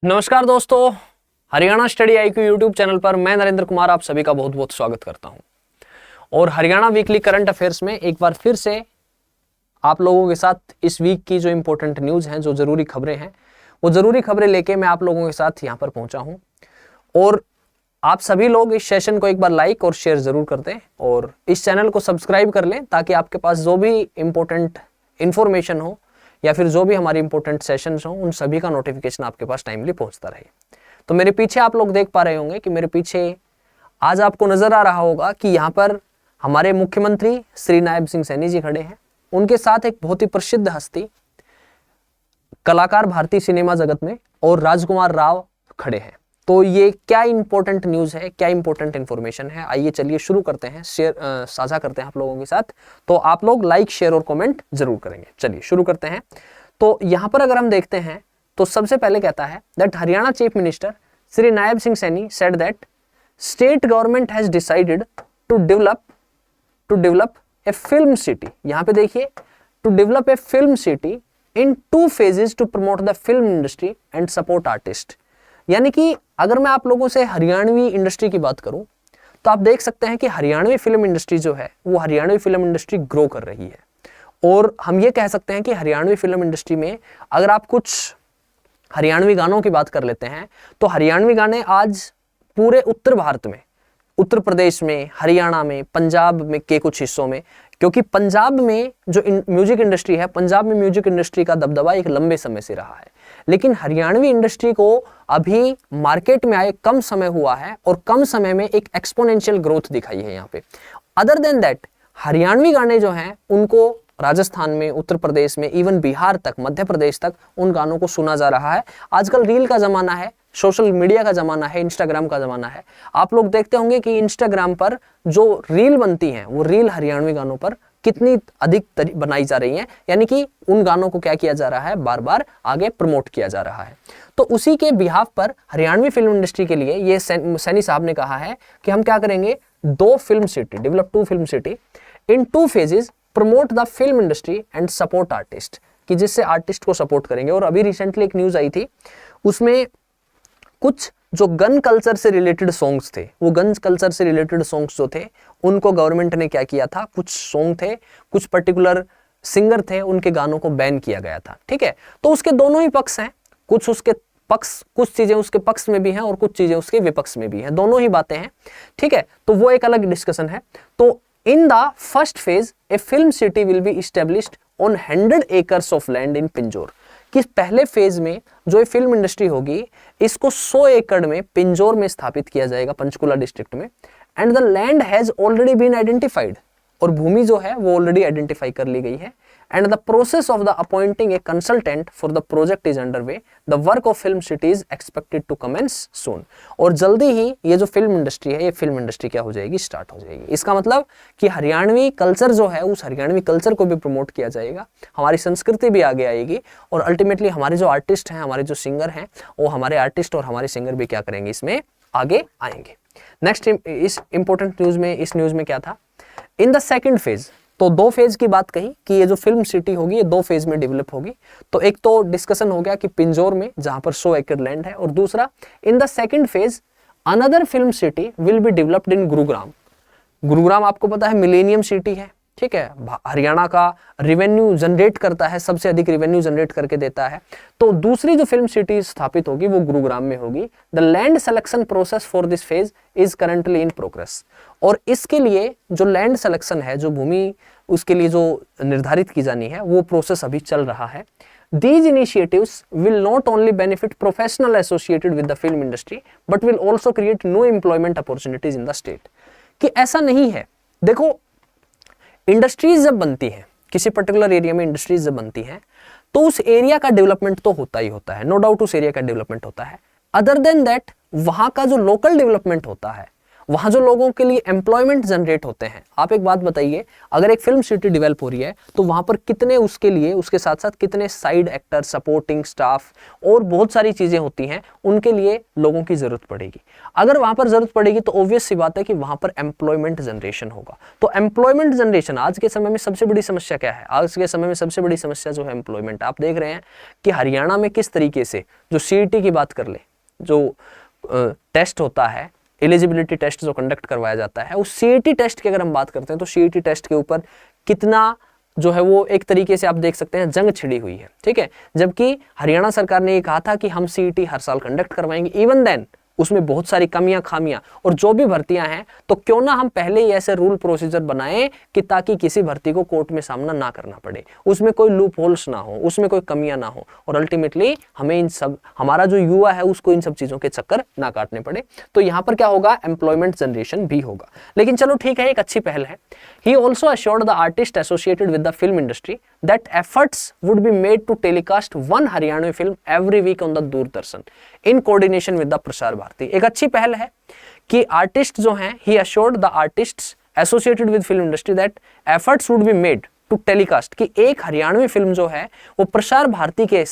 नमस्कार दोस्तों, Haryana study IQ YouTube channel पर मैं नरेंद्र कुमार आप सभी का बहुत बहुत स्वागत करता हूं। और हरियाणा वीकली करंट अफेयर्स में एक बार फिर से आप लोगों के साथ इस वीक की जो इंपॉर्टेंट न्यूज़ हैं, जो ज़रूरी खबरें हैं, वो ज़रूरी खबरें लेके मैं आप लोगों के साथ यहाँ पर पहुँचा हूँ। और आप सभी लोग इस सेशन को एक बार लाइक और शेयर ज़रूर कर दें और इस चैनल को सब्सक्राइब कर लें ताकि आपके पास जो भी इम्पोर्टेंट इन्फॉर्मेशन हो या फिर जो भी हमारी इंपॉर्टेंट सेशंस हों, उन सभी का नोटिफिकेशन आपके पास टाइमली पहुंचता रहे। तो मेरे पीछे आप लोग देख पा रहे होंगे कि मेरे पीछे आज आपको नजर आ रहा होगा कि यहाँ पर हमारे मुख्यमंत्री श्री नायब सिंह सैनी जी खड़े हैं। उनके साथ एक बहुत ही प्रसिद्ध हस्ती, कलाकार भारतीय सिनेमा जगत में, और राजकुमार राव खड़े हैं। तो ये क्या इंपॉर्टेंट न्यूज़ है, क्या इंपॉर्टेंट इन्फॉर्मेशन है, आइए चलिए शुरू करते हैं, शेयर साझा करते हैं आप लोगों के साथ। तो आप लोग लाइक शेयर और कमेंट जरूर करेंगे। चलिए शुरू करते हैं। तो यहाँ पर अगर हम देखते हैं तो सबसे पहले कहता है that Haryana chief minister Shri Nayab Singh Saini said that state government has decided to develop a film city. यहाँ पे देखिए, to develop a film city in 2 phases to promote the film industry and support artist. यानी कि अगर मैं आप लोगों से हरियाणवी इंडस्ट्री की बात करूं तो आप देख सकते हैं कि हरियाणवी फिल्म इंडस्ट्री जो है वो हरियाणवी फिल्म इंडस्ट्री ग्रो कर रही है। और हम ये कह सकते हैं कि हरियाणवी फिल्म इंडस्ट्री में अगर आप कुछ हरियाणवी गानों की बात कर लेते हैं तो हरियाणवी गाने आज पूरे उत्तर भारत में, उत्तर प्रदेश में, हरियाणा में, पंजाब में के कुछ हिस्सों में, क्योंकि पंजाब में जो म्यूजिक इंडस्ट्री है, पंजाब में म्यूजिक इंडस्ट्री का दबदबा एक लंबे समय से रहा है, लेकिन हरियाणवी इंडस्ट्री को अभी मार्केट में आए कम समय हुआ है और कम समय में एक एक्सपोनेंशियल ग्रोथ दिखाई है यहाँ पे। अदर देन दैट हरियाणवी गाने जो हैं उनको राजस्थान में, उत्तर प्रदेश में, इवन बिहार तक, मध्य प्रदेश तक उन गानों को सुना जा रहा है। आजकल रील का जमाना है, सोशल मीडिया का जमाना है, इंस्टाग्राम का जमाना है। आप लोग देखते होंगे कि इंस्टाग्राम पर जो रील बनती हैं वो रील हरियाणवी गानों पर कितनी अधिक बनाई जा रही हैं, यानी कि उन गानों को क्या किया जा रहा है, बार बार आगे प्रमोट किया जा रहा है। तो उसी के बिहाफ पर हरियाणवी फिल्म इंडस्ट्री के लिए ये सैनी साहब ने कहा है कि हम क्या करेंगे, 2 film city, develop 2 film city in 2 phases, promote the film industry and support artist, कि जिससे आर्टिस्ट को सपोर्ट करेंगे। और अभी रिसेंटली एक न्यूज आई थी, उसमें कुछ जो गन कल्चर से रिलेटेड सॉन्ग्स थे, वो गन कल्चर से रिलेटेड सॉन्ग्स जो थे उनको गवर्नमेंट ने क्या किया था, कुछ सॉन्ग थे, कुछ पर्टिकुलर सिंगर थे, उनके गानों को बैन किया गया था। ठीक है, तो उसके दोनों ही पक्ष हैं, कुछ उसके पक्ष, कुछ चीजें उसके पक्ष में भी हैं और कुछ चीजें उसके विपक्ष में भी हैं, दोनों ही बातें हैं। ठीक है, तो वो एक अलग डिस्कशन है। तो in the first phase A film city will be established on 100 acres of land in Pinjore, कि पहले फेज में जो ये फिल्म इंडस्ट्री होगी इसको 100 एकड़ में पिंजौर में स्थापित किया जाएगा, पंचकुला डिस्ट्रिक्ट में। And the land has already been identified, और भूमि जो है वो ऑलरेडी आइडेंटिफाई कर ली गई है। And the process of the appointing a consultant for the project is underway. The work of film city is expected to commence soon. और जल्दी ही ये जो फिल्म इंडस्ट्री है, ये फिल्म इंडस्ट्री क्या हो जाएगी, स्टार्ट हो जाएगी। इसका मतलब कि हरियाणवी कल्चर जो है, उस हरियाणवी कल्चर को भी प्रमोट किया जाएगा, हमारी संस्कृति भी आगे आएगी, और अल्टीमेटली हमारे जो आर्टिस्ट हैं, हमारे जो सिंगर हैं, वो हमारे आर्टिस्ट और हमारे सिंगर भी क्या करेंगे, इसमें आगे आएंगे। नेक्स्ट इस इंपॉर्टेंट न्यूज में, इस न्यूज में क्या था, इन द सेकंड फेज, तो 2 फेज की बात कही कि ये जो फिल्म सिटी होगी ये 2 फेज में डेवलप होगी। तो एक तो डिस्कशन हो गया कि पिंजौर में, जहां पर 100 एकड़ लैंड है, और दूसरा in the second phase another film city will be developed in Gurugram. Gurugram आपको पता है मिलेनियम सिटी है, ठीक है, हरियाणा का रिवेन्यू जनरेट करता है, सबसे अधिक रिवेन्यू जनरेट करके देता है। तो दूसरी जो फिल्म सिटी स्थापित होगी वो गुरुग्राम में होगी। The land selection process for this phase is currently in progress. और इसके लिए जो लैंड सिलेक्शन है, जो भूमि उसके लिए जो निर्धारित की जानी है, वो प्रोसेस अभी चल रहा है। These initiatives will not only benefit professional associated with the film industry, but will also create new employment opportunities in the state। कि ऐसा नहीं है, देखो इंडस्ट्रीज जब बनती हैं, किसी पर्टिकुलर एरिया में इंडस्ट्रीज जब बनती हैं, तो उस एरिया का डेवलपमेंट तो होता ही होता है, नो डाउट उस एरिया का डेवलपमेंट होता है। अदर देन दैट वहां का जो लोकल डेवलपमेंट होता है वहां जो लोगों के लिए एम्प्लॉयमेंट जनरेट होते हैं। आप एक बात बताइए, अगर एक फिल्म सिटी डेवलप हो रही है तो वहां पर कितने उसके लिए उसके साथ साथ कितने साइड एक्टर, सपोर्टिंग स्टाफ और बहुत सारी चीजें होती हैं, उनके लिए लोगों की जरूरत पड़ेगी। अगर वहां पर जरूरत पड़ेगी तो ऑब्वियस सी बात है कि वहां पर एम्प्लॉयमेंट जनरेशन होगा। तो एम्प्लॉयमेंट जनरेशन आज के समय में सबसे बड़ी समस्या क्या है? आज के समय में सबसे बड़ी समस्या जो है एम्प्लॉयमेंट। आप देख रहे हैं कि हरियाणा में किस तरीके से, जो सीईटी की बात कर ले, जो टेस्ट होता है, एलिजिबिलिटी टेस्ट जो कंडक्ट करवाया जाता है, उस सीईटी टेस्ट की अगर हम बात करते हैं तो सीईटी टेस्ट के ऊपर कितना जो है वो एक तरीके से आप देख सकते हैं जंग छिड़ी हुई है, ठीक है। जबकि हरियाणा सरकार ने ये कहा था कि हम सीईटी हर साल कंडक्ट करवाएंगे, इवन देन उसमें बहुत सारी कमियां खामियां, और जो भी भर्तियां हैं तो क्यों ना हम पहले ही ऐसे रूल प्रोसीजर बनाएं कि ताकि किसी भर्ती को कोर्ट में सामना ना करना पड़े, उसमें कोई लूप होल्स ना हो, उसमें कोई कमियां ना हो, और अल्टीमेटली हमें इन सब, हमारा जो युवा है उसको इन सब चीजों के चक्कर ना काटने पड़े। तो यहां पर क्या होगा, एम्प्लॉयमेंट जनरेशन भी होगा। लेकिन चलो ठीक है, एक अच्छी पहल है। He also assured the artist associated with the film industry that efforts would be made to telecast one Haryanvi film every week on the Doordarshan in coordination with the Prasar Bharati. एक अच्छी पहल है कि आर्टिस्ट जो हैं, he assured the artists associated with film industry that efforts would be made to telecast, कि एक Haryanvi film जो है वो प्रसार भारती के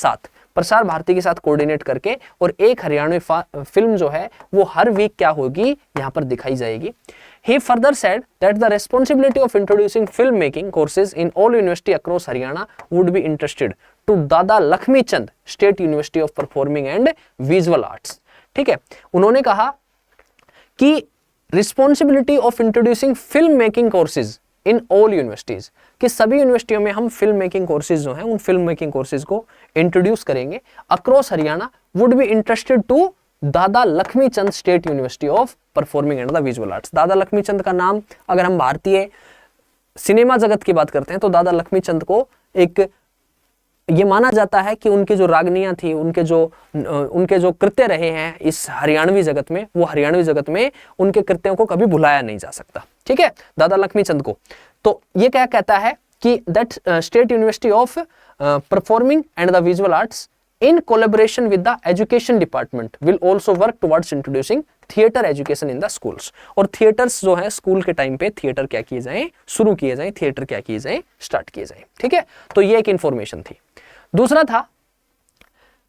साथ कोऑर्डिनेट करके और एक हरियाणवी फिल्म जो है वो हर वीक क्या होगी, यहाँ पर दिखाई जाएगी। He further said that the responsibility of introducing filmmaking courses in all university across Haryana would be entrusted to Dada Lakshmi Chand State University of Performing and Visual Arts। ठीक है, उन्होंने कहा कि responsibility of introducing film making courses in all universities, कि सभी यूनिवर्सिटियों में हम film making courses जो हैं उन फिल्म मेकिंग कोर्सेज को इंट्रोड्यूस करेंगे across Haryana, would be interested to Dada Lakshmi Chand state university of performing and the visual arts. Dada Lakshmi चंद का नाम, अगर हम भारतीय सिनेमा जगत की बात करते हैं तो दादा लक्ष्मी चंद को एक ये माना जाता है कि उनकी जो रागनियां थी, उनके जो कृत्य रहे हैं इस हरियाणवी जगत में, वो हरियाणवी जगत में उनके कृत्यों को कभी भुलाया नहीं जा सकता। ठीक है, दादा लक्ष्मी चंद को। तो ये क्या कहता है कि that state university of performing and the visual arts in collaboration with the education department will also work towards introducing theater education in the schools। और थिएटर्स जो है स्कूल के टाइम पे थिएटर क्या किए जाएं, शुरू किए जाएं, थिएटर क्या किए जाएं, स्टार्ट किए जाएं। ठीक है, तो ये एक इंफॉर्मेशन थी।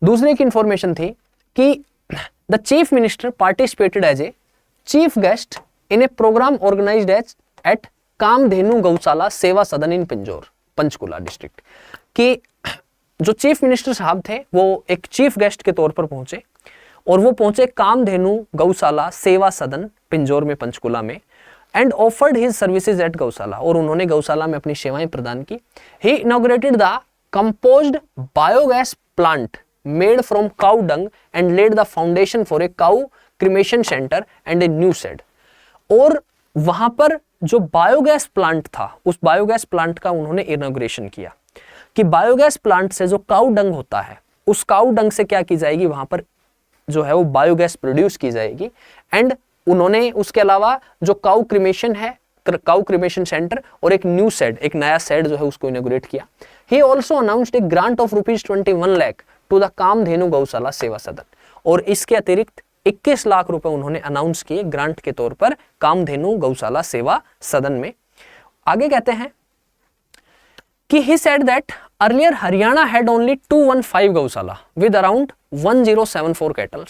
दूसरी एक इंफॉर्मेशन थी कि the chief minister participated as a chief guest in a programme organised at Kamdhenu Gaushala Seva सदन इन पिंजौर, पंचकुला डिस्ट्रिक्ट। कि जो चीफ मिनिस्टर साहब थे वो एक चीफ गेस्ट के तौर पर पहुंचे, और वो पहुंचे कामधेनु गौशाला सेवा सदन पिंजौर में, पंचकुला में, and offered his services at gaushala, और उन्होंने गौशाला में अपनी सेवाएं प्रदान की। He inaugurated the composed biogas plant made from cow dung and laid the foundation for a cow cremation centre and a new shed. और वहां पर जो बायोगैस प्लांट था, उस बायोगैस प्लांट का उन्होंने इनॉग्रेशन किया कि बायोगैस प्लांट से जो काउ डंग होता है, उस काउ डंग से क्या की जाएगी, वहां पर जो है वो बायोगैस प्रोड्यूस की जाएगी। एंड उन्होंने उसके अलावा जो काउ क्रिमेशन है, काउ क्रिमेशन सेंटर और एक न्यू शेड, एक नया शेड जो है उसको इनॉग्रेट किया। He also announced a grant of ₹21 lakh to the Kamdhenu Gaushala Seva सदन, और इसके अतिरिक्त 21 लाख रुपए उन्होंने अनाउंस किए ग्रांट के तौर पर कामधेनु गौशाला सेवा सदन में। आगे कहते हैं कि he said that earlier Haryana had only 215 गौशाला with around 1074 cattle.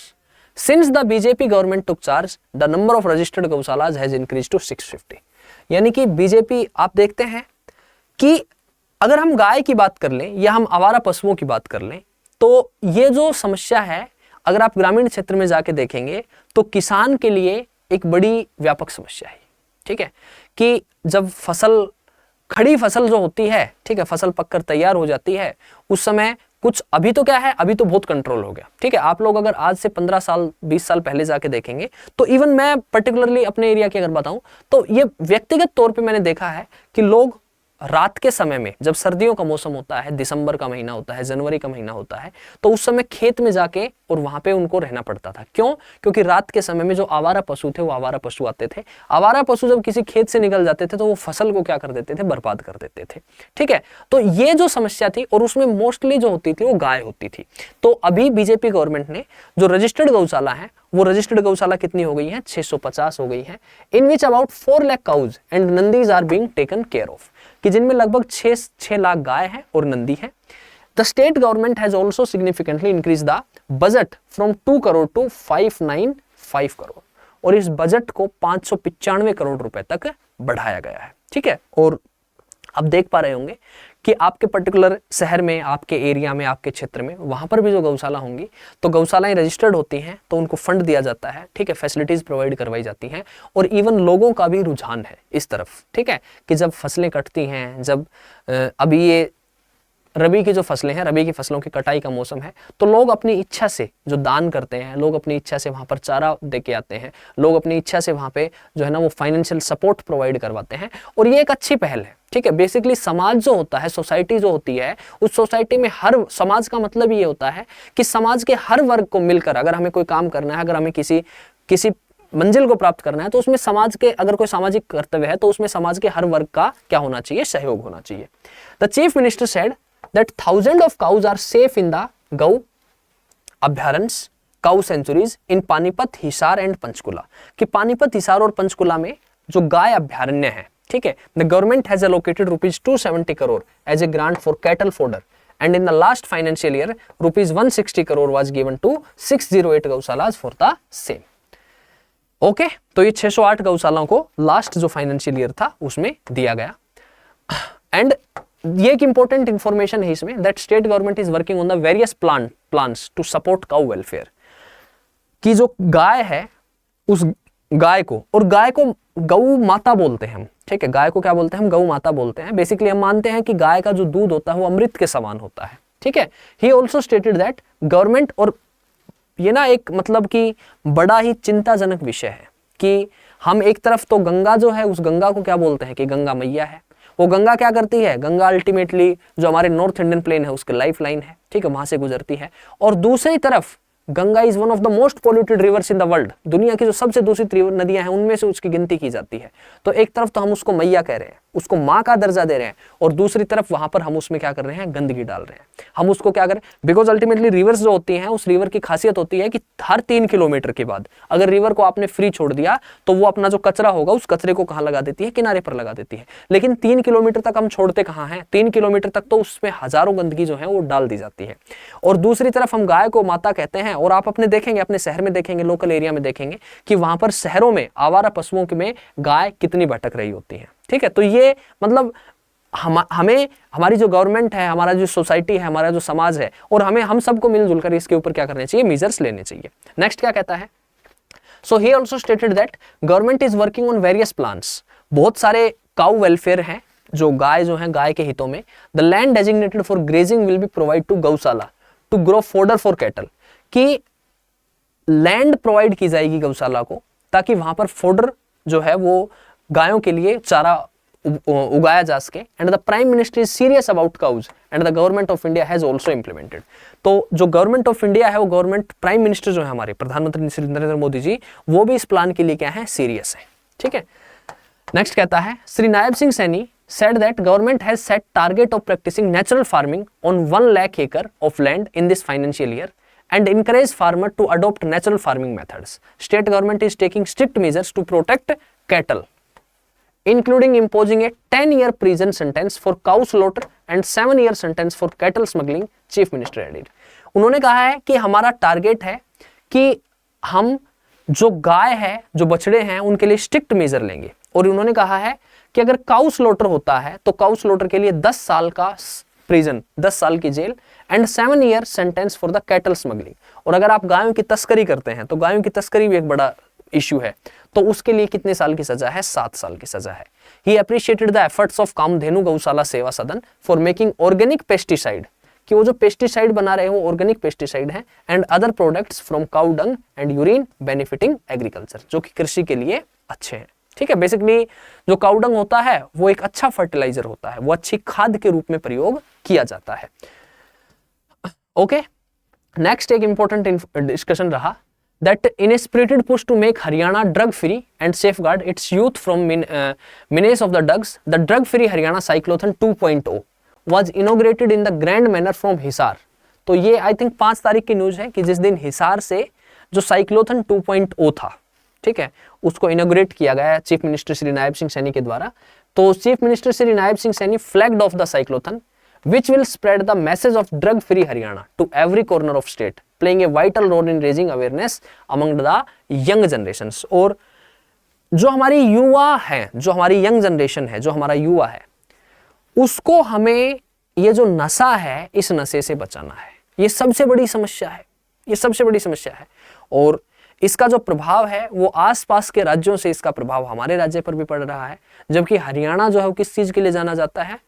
Since the BJP government took charge, the number of registered gaushalas has increased to 650। यानी कि बीजेपी, आप देखते हैं कि अगर हम गाय की बात कर लें या हम आवारा पशुओं की बात कर लें, तो ये जो समस्या है, अगर आप ग्रामीण क्षेत्र में जाके देखेंगे तो किसान के लिए एक बड़ी व्यापक समस्या है। ठीक है, कि जब खड़ी फसल जो होती है, ठीक है, फसल पककर तैयार हो जाती है, उस समय कुछ, अभी तो क्या है, अभी तो बहुत कंट्रोल हो गया। ठीक है, आप लोग अगर आज से 15 साल 20 साल पहले जाके देखेंगे तो इवन मैं पर्टिकुलरली अपने एरिया की अगर बताऊं तो ये व्यक्तिगत तौर पे मैंने देखा है कि लोग रात के समय में जब सर्दियों का मौसम होता है, दिसंबर का महीना होता है, जनवरी का महीना होता है, तो उस समय खेत में जाके और वहां पे उनको रहना पड़ता था। क्यों? क्योंकि रात के समय में जो आवारा पशु थे वो आवारा पशु आते थे। आवारा पशु जब किसी खेत से निकल जाते थे तो वो फसल को क्या कर देते थे? बर्बाद कर देते थे। ठीक है, तो ये जो समस्या थी, और उसमें मोस्टली जो होती थी वो गाय होती थी। तो अभी बीजेपी गवर्नमेंट ने जो रजिस्टर्ड गौशाला है, वो रजिस्टर्ड गौशाला कितनी हो गई है? 650 हो गई है, in which about 4 lakh cows and Nandis are being taken care of, कि जिनमें लगभग 6 लाख गाय है और नंदी है। The state government has also significantly increase the budget from 2 crore to 595 crore, और इस बजट को 595 करोड़ रुपए तक बढ़ाया गया है। ठीक है, और आप देख पा रहे होंगे कि आपके पर्टिकुलर शहर में, आपके एरिया में, आपके क्षेत्र में, वहां पर भी जो गौशाला होंगी, तो गौशालाएं रजिस्टर्ड होती हैं तो उनको फंड दिया जाता है। ठीक है, फैसिलिटीज प्रोवाइड करवाई जाती हैं, और इवन लोगों का भी रुझान है इस तरफ। ठीक है, कि जब फसलें कटती हैं, जब अभी ये रबी की जो फसलें हैं, रबी की फसलों की कटाई का मौसम है, तो लोग अपनी इच्छा से जो दान करते हैं, लोग अपनी इच्छा से वहां पर चारा दे के आते हैं, लोग अपनी इच्छा से वहां पे जो है ना वो फाइनेंशियल सपोर्ट प्रोवाइड करवाते हैं, और ये एक अच्छी पहल है। ठीक है, बेसिकली समाज जो होता है, सोसाइटी जो होती है, उस सोसाइटी में हर समाज का मतलब ये होता है कि समाज के हर वर्ग को मिलकर अगर हमें कोई काम करना है, अगर हमें किसी मंजिल को प्राप्त करना है, तो उसमें समाज के, अगर कोई सामाजिक कर्तव्य है, तो उसमें समाज के हर वर्ग का क्या होना चाहिए? सहयोग होना चाहिए। The chief minister said that thousands of cows are safe in the गौ अभ्यारण्य, cow sanctuaries in Panipat, Hisar and Panchkula, कि पानीपत, हिसार और पंचकुला में जो गाय अभ्यारण्य है, ठीक है, the government has allocated rupees 270 crore as a grant for cattle fodder, and in the last financial year rupees 160 crore was given to 608 gaushalas for the same. Okay, तो ये 608 गौशालाओं को लास्ट जो फाइनेंशियल ईयर था उसमें दिया गया। एंड ये एक इंपॉर्टेंट इंफॉर्मेशन है इसमें, that state government is working on the various plans to support cow welfare, कि जो गाय है उस गाय को, और गाय को गौ माता बोलते हैं हम। ठीक है, गाय को क्या बोलते हैं हम? गौ माता बोलते हैं। बेसिकली हम मानते हैं कि गाय का जो दूध होता है वो अमृत के समान होता है। ठीक है, ही ऑल्सो स्टेटेड दैट गवर्नमेंट, और ये ना एक मतलब कि बड़ा ही चिंताजनक विषय है कि हम एक तरफ तो गंगा जो है, उस गंगा को क्या बोलते हैं कि गंगा मैया है। वो गंगा क्या करती है? गंगा अल्टीमेटली जो हमारे नॉर्थ इंडियन प्लेन है उसके लाइफ लाइन है। ठीक है, वहां से गुजरती है। और दूसरी तरफ Ganga is one of the most polluted reverse in the world, दुनिया की जो सबसे दूषित नदियां हैं उनमें से उसकी गिनती की जाती है। तो एक तरफ तो हम उसको मैया कह रहे हैं, उसको माँ का दर्जा दे रहे हैं, और दूसरी तरफ वहां पर हम उसमें क्या कर रहे हैं? गंदगी डाल रहे हैं। हम उसको क्या करें? बिकॉज अल्टीमेटली रिवर्स जो होती हैं, उस रिवर की खासियत होती है कि हर 3 किलोमीटर के बाद अगर रिवर को आपने फ्री छोड़ दिया तो वो अपना जो कचरा होगा उस कचरे को कहाँ लगा देती है? किनारे पर लगा देती है। लेकिन 3 किलोमीटर तक हम छोड़ते कहाँ हैं? 3 किलोमीटर तक तो उसमें हजारों गंदगी जो है वो डाल दी जाती है। और दूसरी तरफ हम गाय को माता कहते हैं, और आप अपने देखेंगे, अपने शहर में देखेंगे, लोकल एरिया में देखेंगे कि वहां पर शहरों में आवारा पशुओं में गाय कितनी भटक रही होती है। ठीक है, तो ये मतलब हमें हमारी जो गवर्नमेंट है, हमारा जो सोसाइटी है, हमारा जो समाज है, और हम सबको मिलजुल कर इसके ऊपर क्या करने चाहिए? मेजर्स लेने चाहिए। नेक्स्ट क्या कहता है? So he also stated that government is working on various plans, बहुत सारे काउ वेलफेयर हैं जो गाय जो है गाय के हितों में। The land designated for grazing will be provide to gaushala to grow fodder for cattle, कि लैंड प्रोवाइड की जाएगी गौशाला को ताकि वहां पर फोडर जो है वो गायों के लिए चारा उगाया जा सके। And the prime minister is serious about cause and the government of India has also implemented. तो जो गवर्नमेंट ऑफ इंडिया है, वो गवर्नमेंट, प्राइम मिनिस्टर जो है हमारे प्रधानमंत्री श्री नरेंद्र मोदी जी, वो भी इस प्लान के लिए क्या है? सीरियस है। ठीक है, नेक्स्ट कहता है, Shri Nayab Singh Saini said that government has set target of practicing natural farming on 1 lakh acre of land in this financial year and encourage farmer to adopt natural farming methods. State government is taking strict measures to protect cattle, including imposing a 10-year prison sentence for cow slaughter and 7-year sentence for cattle smuggling, Chief Minister added. उन्होंने कहा है कि हमारा target है कि हम जो गाय है, जो बछड़े हैं, उनके लिए स्ट्रिक्ट मेजर लेंगे। और उन्होंने कहा है कि अगर काउ स्लॉटर होता है तो काउ स्लॉटर के लिए 10 साल का प्रिजन, 10 साल की जेल, and 7 year sentence for the cattle smuggling. और अगर आप गायों की तस्करी करते हैं तो गायों की तस्करी भी एक बड़ा इश्यू है, तो उसके लिए कितने साल की सजा है? 7 साल की सजा है। He appreciated the efforts of Kamdhenu Gaushala Seva सदन फॉर मेकिंग ऑर्गेनिक पेस्टिसाइड, कि वो जो पेस्टिसाइड बना रहे हैं वो ऑर्गेनिक पेस्टिसाइड है, and other products from cow dung and urine benefiting agriculture, जो कि कृषि के लिए अच्छे हैं। ठीक है, बेसिकली जो काऊ डंग होता है वो एक अच्छा फर्टिलाइजर होता है, वो अच्छी खाद के रूप में प्रयोग किया जाता है। ओके, नेक्स्ट एक इंपॉर्टेंट डिस्कशन रहा that in a spirited push to make Haryana drug free and safeguard its youth from menace of the drugs, the drug free Haryana cyclothon 2.0 was inaugurated in the grand manner from Hisar। तो ये I think 5 तारीख की news है कि जिस दिन हिसार से जो साइक्लोथन 2.0 था, ठीक है, उसको इनोग्रेट किया गया चीफ मिनिस्टर श्री नायब सिंह सैनी के द्वारा। तो chief minister Shri Nayab Singh Saini flagged of the cyclothon which will spread the message of drug free Haryana to every corner of state, playing a vital role in raising awareness among the young generations। और जो हमारी युवा है, जो हमारी young generation है, जो हमारा युवा है, उसको हमें ये जो नशा है इस नशे से बचाना है। ये सबसे बड़ी समस्या है, ये सबसे बड़ी समस्या है। और इसका जो प्रभाव है वो आसपास के राज्यों से इसका प्रभाव हमारे राज्य पर भी पड़ रहा है। जबकि हरियाणा जो है वो किस चीज के लिए जाना जाता है?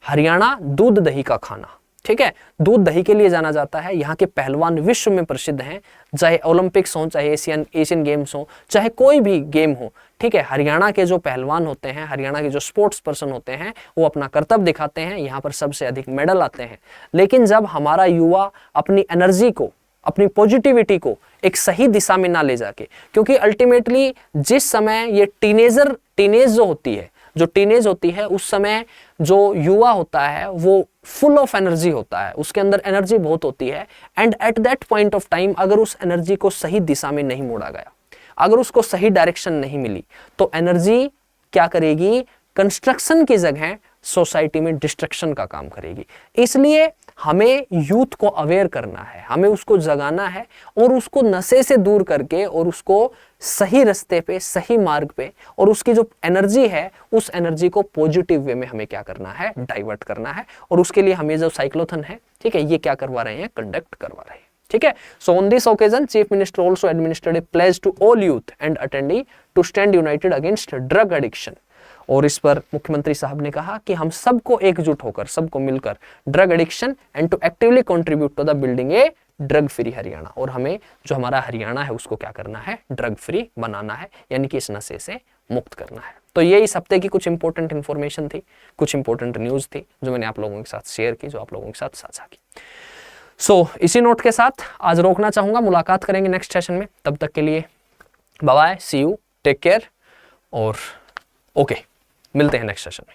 हरियाणा दूध दही का खाना, ठीक है, दूध दही के लिए जाना जाता है। यहाँ के पहलवान विश्व में प्रसिद्ध हैं, चाहे ओलंपिक्स हो, चाहे एशियन गेम्स हो, चाहे कोई भी गेम हो, ठीक है। हरियाणा के जो पहलवान होते हैं, हरियाणा के जो स्पोर्ट्स पर्सन होते हैं, वो अपना कर्तव्य दिखाते हैं, यहाँ पर सबसे अधिक मेडल आते हैं। लेकिन जब हमारा युवा अपनी एनर्जी को, अपनी पॉजिटिविटी को एक सही दिशा में ना ले जाके, क्योंकि अल्टीमेटली जिस समय ये टीनेज जो होती है, जो टीनेज होती है, उस समय जो युवा होता है वो फुल ऑफ एनर्जी होता है, उसके अंदर एनर्जी बहुत होती है। And at that point of time अगर उस एनर्जी को सही दिशा में नहीं मोड़ा गया, अगर उसको सही डायरेक्शन नहीं मिली, तो एनर्जी क्या करेगी? कंस्ट्रक्शन की जगह सोसाइटी में डिस्ट्रक्शन का काम करेगी। इसलिए हमें यूथ को अवेयर करना है, हमें उसको जगाना है और उसको नशे से दूर करके और उसको सही रास्ते पे, सही मार्ग पे, और उसकी जो एनर्जी है उस एनर्जी को पॉजिटिव वे में हमें क्या करना है? डाइवर्ट करना है। और उसके लिए हमें जो साइक्लोथन है, ठीक है, ये क्या करवा रहे हैं? कंडक्ट करवा रहे हैं, ठीक है। So on this occasion chief minister also administered a pledge to all youth and attendee to stand united against drug addiction. और इस पर मुख्यमंत्री साहब ने कहा कि हम सबको एकजुट होकर, सबको मिलकर drug addiction and to actively contribute to the building a drug free Haryana. और हमें जो हमारा हरियाणा है उसको क्या करना है? ड्रग फ्री बनाना है, यानी कि इस नशे से मुक्त करना है। तो ये इस हफ्ते की कुछ इंपॉर्टेंट इंफॉर्मेशन थी, कुछ इंपॉर्टेंट न्यूज थी जो मैंने आप लोगों के साथ शेयर की, जो आप लोगों के साथ साझा की। सो इसी नोट के साथ आज रोकना चाहूंगा, मुलाकात करेंगे नेक्स्ट सेशन में। तब तक के लिए bye bye, see you, take care और ओके, मिलते हैं नेक्स्ट सेशन में।